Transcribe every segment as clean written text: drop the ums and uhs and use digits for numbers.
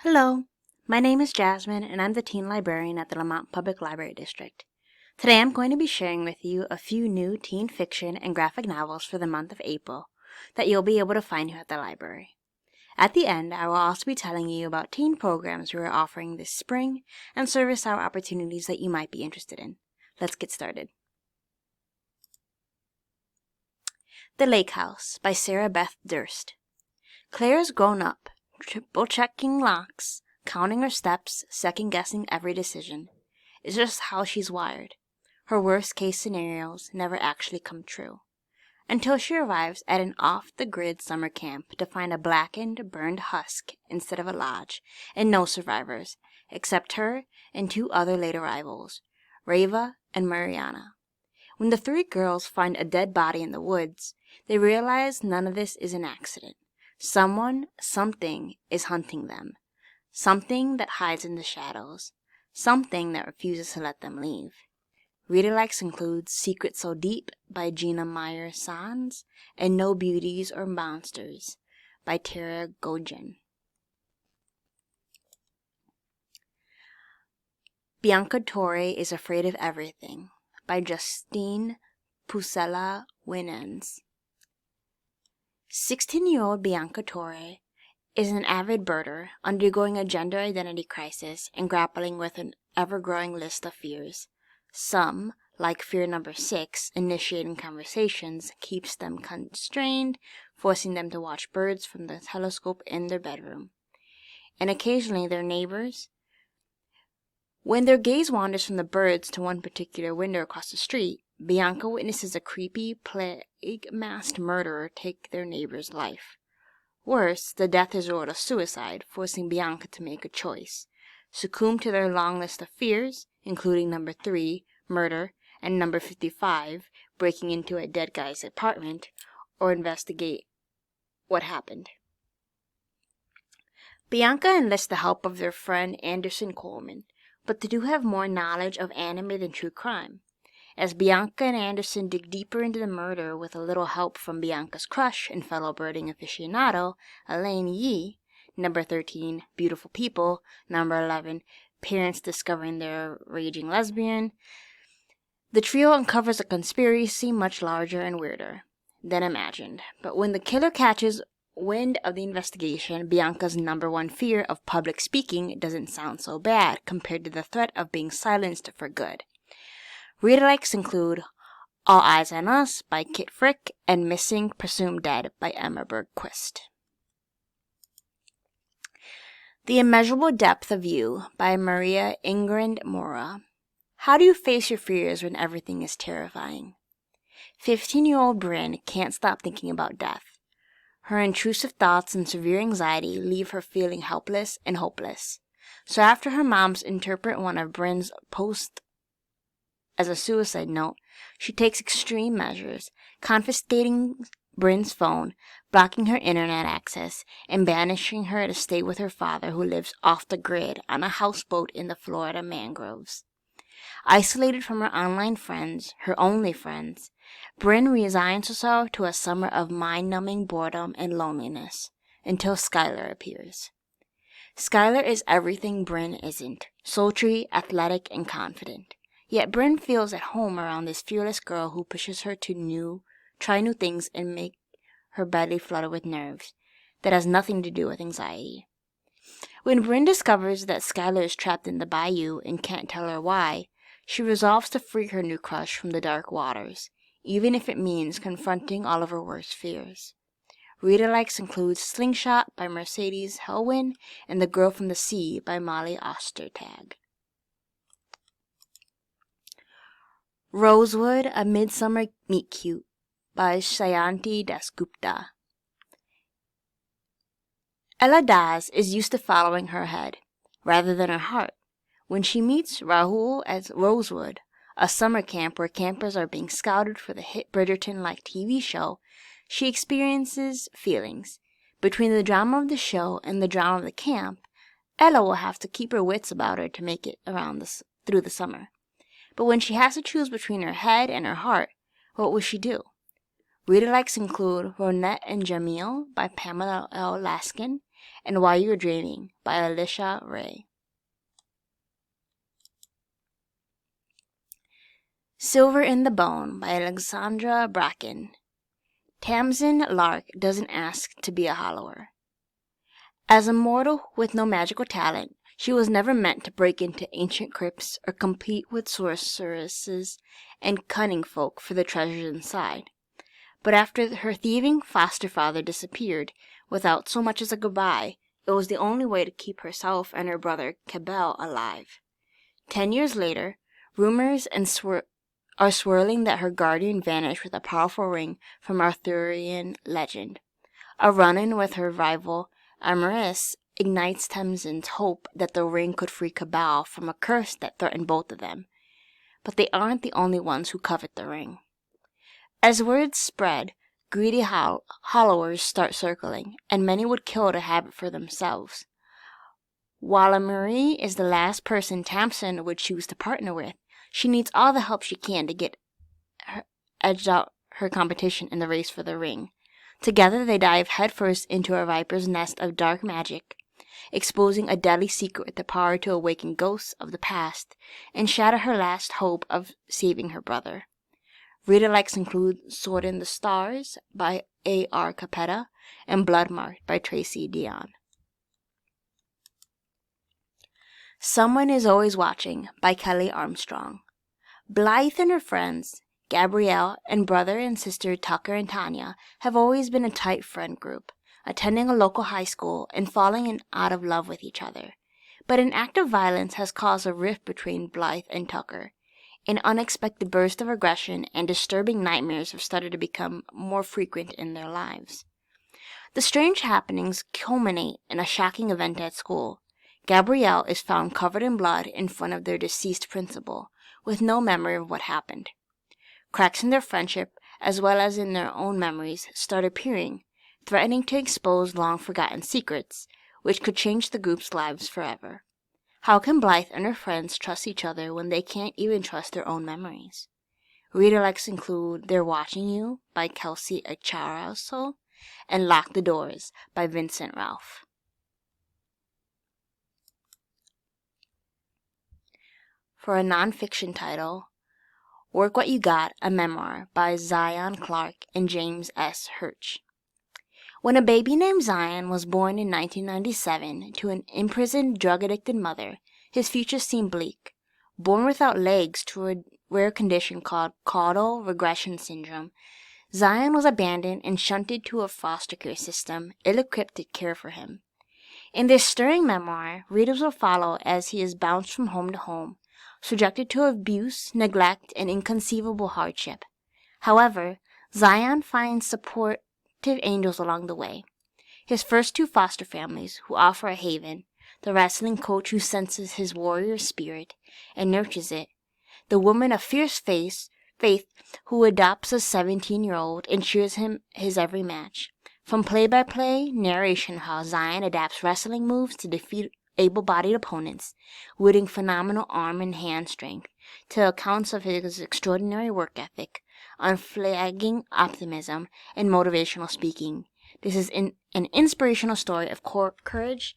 Hello, my name is Jasmine and I'm the teen librarian at the Lamont Public Library District. Today I'm going to be sharing with you a few new teen fiction and graphic novels for the month of April that you'll be able to find here at the library. At the end, I will also be telling you about teen programs we are offering this spring and service hour opportunities that you might be interested in. Let's get started. The Lake House by Sarah Beth Durst. Claire's grown up, triple-checking locks, counting her steps, second-guessing every decision. It's just how she's wired. Her worst-case scenarios never actually come true. Until she arrives at an off-the-grid summer camp to find a blackened, burned husk instead of a lodge, and no survivors, except her and two other late arrivals, Reva and Mariana. When the three girls find a dead body in the woods, they realize none of this is an accident. Something is hunting them. Something that hides in the shadows. Something that refuses to let them leave. Reader likes includes Secret So Deep by Gina Meyer Sands and No Beauties or Monsters by Tara Gojen. Bianca Torre is Afraid of Everything by Justine Pusella Winans. 16-year-old Bianca Torre is an avid birder, undergoing a gender identity crisis and grappling with an ever-growing list of fears. Some, like fear number 6, initiating conversations, keeps them constrained, forcing them to watch birds from the telescope in their bedroom. And occasionally their neighbors. When their gaze wanders from the birds to one particular window across the street, Bianca witnesses a creepy, plague-masked murderer take their neighbor's life. Worse, the death is ruled a suicide, forcing Bianca to make a choice. Succumb to their long list of fears, including number 3, murder, and number 55, breaking into a dead guy's apartment, or investigate what happened. Bianca enlists the help of their friend Anderson Coleman, but they do have more knowledge of anime than true crime. As Bianca and Anderson dig deeper into the murder with a little help from Bianca's crush and fellow birding aficionado, Elaine Yee, number 13, Beautiful People, number 11, Parents Discovering Their Raging Lesbian, the trio uncovers a conspiracy much larger and weirder than imagined. But when the killer catches wind of the investigation, Bianca's number 1 fear of public speaking doesn't sound so bad compared to the threat of being silenced for good. Reader likes include All Eyes on Us by Kit Frick and Missing Presumed Dead by Emma Bergquist. The Immeasurable Depth of You by Maria Ingrid Mora. How do you face your fears when everything is terrifying? 15-year-old Bryn can't stop thinking about death. Her intrusive thoughts and severe anxiety leave her feeling helpless and hopeless. So after her moms interpret one of Bryn's posts as a suicide note, she takes extreme measures, confiscating Bryn's phone, blocking her internet access, and banishing her to stay with her father who lives off the grid on a houseboat in the Florida mangroves. Isolated from her online friends, her only friends, Bryn resigns herself to a summer of mind-numbing boredom and loneliness, until Skylar appears. Skylar is everything Bryn isn't, sultry, athletic, and confident. Yet Bryn feels at home around this fearless girl who pushes her to try new things and make her belly flutter with nerves that has nothing to do with anxiety. When Bryn discovers that Skylar is trapped in the bayou and can't tell her why, she resolves to free her new crush from the dark waters, even if it means confronting all of her worst fears. Reader likes includes Slingshot by Mercedes Helwin and The Girl from the Sea by Molly Ostertag. Rosewood, A Midsummer Meet Cute by Sayanti Dasgupta. Ella Daz is used to following her head, rather than her heart. When she meets Rahul at Rosewood, a summer camp where campers are being scouted for the hit Bridgerton-like TV show, she experiences feelings. Between the drama of the show and the drama of the camp, Ella will have to keep her wits about her to make it through the summer. But when she has to choose between her head and her heart, what will she do? Reader likes include Ronette and Jamil by Pamela L. Laskin and Why You're Dreaming by Alicia Ray. Silver in the Bone by Alexandra Bracken. Tamsin Lark doesn't ask to be a hollower. As a mortal with no magical talent, she was never meant to break into ancient crypts or compete with sorceresses and cunning folk for the treasures inside. But after her thieving foster father disappeared without so much as a goodbye, it was the only way to keep herself and her brother Cabell alive. 10 years later, rumors are swirling that her guardian vanished with a powerful ring from Arthurian legend. A run-in with her rival Amaris ignites Tamsin's hope that the ring could free Cabal from a curse that threatened both of them. But they aren't the only ones who covet the ring. As word spread, greedy hollowers start circling, and many would kill to have it for themselves. While Marie is the last person Tamsin would choose to partner with, she needs all the help she can to get edged out her competition in the race for the ring. Together they dive headfirst into a viper's nest of dark magic, exposing a deadly secret with the power to awaken ghosts of the past and shatter her last hope of saving her brother. Read-alikes include Sword in the Stars by A.R. Capetta and Bloodmarked by Tracy Dion. Someone is Always Watching by Kelly Armstrong. Blythe and her friends, Gabrielle, and brother and sister Tucker and Tanya, have always been a tight friend group, attending a local high school and falling out of love with each other. But an act of violence has caused a rift between Blythe and Tucker. An unexpected burst of aggression and disturbing nightmares have started to become more frequent in their lives. The strange happenings culminate in a shocking event at school. Gabrielle is found covered in blood in front of their deceased principal, with no memory of what happened. Cracks in their friendship, as well as in their own memories, start appearing, threatening to expose long-forgotten secrets, which could change the group's lives forever. How can Blythe and her friends trust each other when they can't even trust their own memories? Read-alikes include They're Watching You by Kelsey Acharaso and Lock the Doors by Vincent Ralph. For a nonfiction title, Work What You Got, a Memoir by Zion Clark and James S. Hirsch. When a baby named Zion was born in 1997 to an imprisoned, drug-addicted mother, his future seemed bleak. Born without legs to a rare condition called caudal regression syndrome, Zion was abandoned and shunted to a foster care system ill-equipped to care for him. In this stirring memoir, readers will follow as he is bounced from home to home, subjected to abuse, neglect, and inconceivable hardship. However, Zion finds supportive angels along the way. His first two foster families, who offer a haven, the wrestling coach who senses his warrior spirit and nurtures it, the woman of fierce faith who adopts a 17-year-old and cheers him his every match. From play-by-play narration of how Zion adapts wrestling moves to defeat able-bodied opponents, wielding phenomenal arm and hand strength, to accounts of his extraordinary work ethic, unflagging optimism, and motivational speaking. This is an inspirational story of courage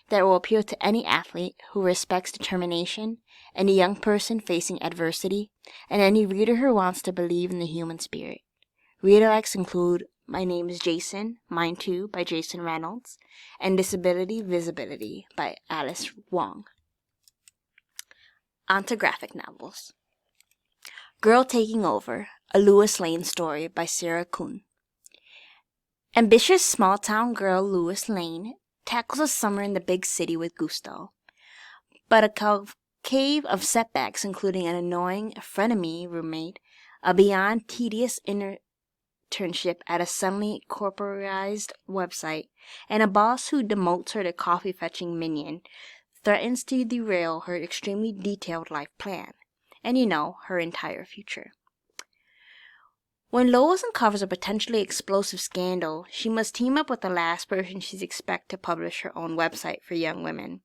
that will appeal to any athlete who respects determination, any young person facing adversity, and any reader who wants to believe in the human spirit. Read-alikes include My Name is Jason, Mine Too by Jason Reynolds, and Disability Visibility by Alice Wong. Onto graphic novels. Girl Taking Over, a Lois Lane story by Sarah Kuhn. Ambitious small-town girl Lois Lane tackles a summer in the big city with gusto. But a cave of setbacks, including an annoying frenemy roommate, a beyond tedious internship at a suddenly corporatized website, and a boss who demotes her to coffee-fetching minion, threatens to derail her extremely detailed life plan, and her entire future. When Lois uncovers a potentially explosive scandal, she must team up with the last person she's expected to publish her own website for young women.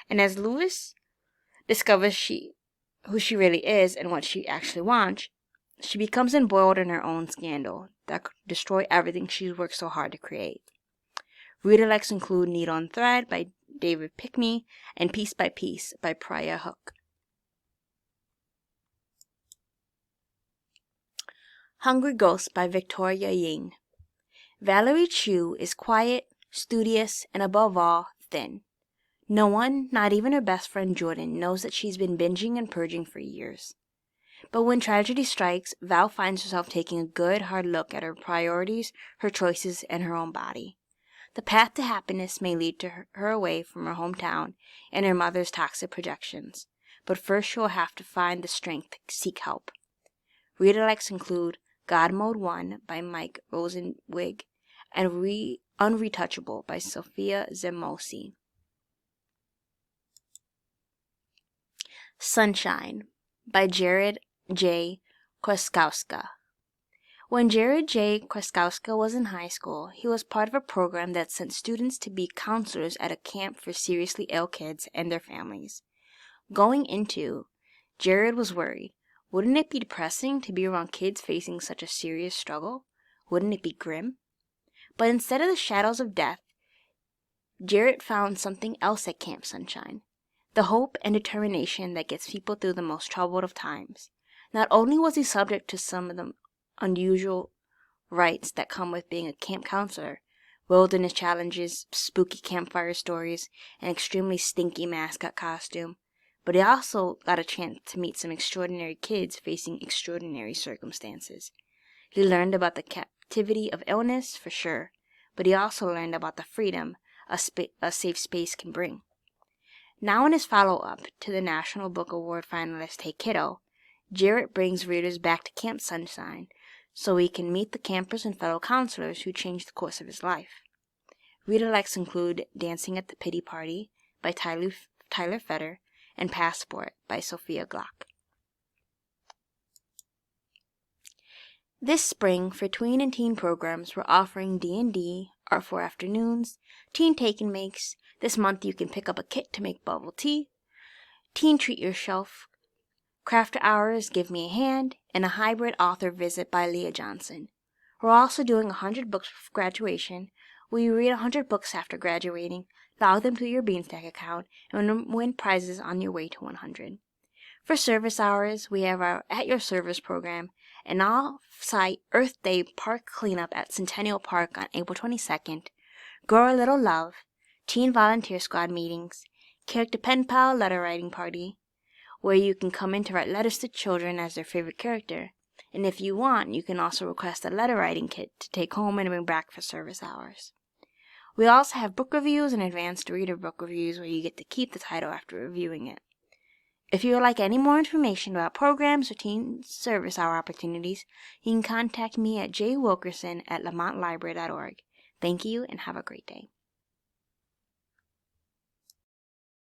And as Lois discovers who she really is and what she actually wants, she becomes embroiled in her own scandal that could destroy everything she's worked so hard to create. Read-alects include Needle and Thread by David Pickney and Piece by Piece by Priya Hook. Hungry Ghost by Victoria Ying. Valerie Chu is quiet, studious, and above all, thin. No one, not even her best friend Jordan, knows that she's been binging and purging for years. But when tragedy strikes, Val finds herself taking a good, hard look at her priorities, her choices, and her own body. The path to happiness may lead to her away from her hometown and her mother's toxic projections, but first she will have to find the strength to seek help. Read-alects include God Mode 1 by Mike Rosenwig and Unretouchable by Sophia Zemosi. Sunshine by Jared J. Kwaskowska. When Jared J. Kwaskowska was in high school, he was part of a program that sent students to be counselors at a camp for seriously ill kids and their families. Going into, Jared was worried. Wouldn't it be depressing to be around kids facing such a serious struggle? Wouldn't it be grim? But instead of the shadows of death, Jared found something else at Camp Sunshine. The hope and determination that gets people through the most troubled of times. Not only was he subject to some of the unusual rites that come with being a camp counselor, wilderness challenges, spooky campfire stories, an extremely stinky mascot costume, but he also got a chance to meet some extraordinary kids facing extraordinary circumstances. He learned about the captivity of illness, for sure, but he also learned about the freedom a safe space can bring. Now in his follow-up to the National Book Award finalist Hey Kiddo, Jarrett brings readers back to Camp Sunshine so he can meet the campers and fellow counselors who changed the course of his life. Read-alects include Dancing at the Pity Party by Tyler Fetter and Passport by Sophia Glock. This spring, for tween and teen programs, we're offering D&D, Art for Afternoons, Teen Take and Makes. This month you can pick up a kit to make bubble tea, Teen Treat Yourself, Crafter Hours, Give Me a Hand, and a hybrid author visit by Leah Johnson. We're also doing 100 books for graduation, where you read 100 books after graduating, log them to your Beanstack account, and win prizes on your way to 100. For service hours, we have our At Your Service program, an off-site Earth Day park cleanup at Centennial Park on April 22nd, Grow a Little Love, Teen Volunteer Squad meetings, Character Pen Pal letter writing party, where you can come in to write letters to children as their favorite character, and if you want, you can also request a letter writing kit to take home and bring back for service hours. We also have book reviews and advanced reader book reviews where you get to keep the title after reviewing it. If you would like any more information about programs or teen service hour opportunities, you can contact me at jwilkerson@lamontlibrary.org. Thank you and have a great day.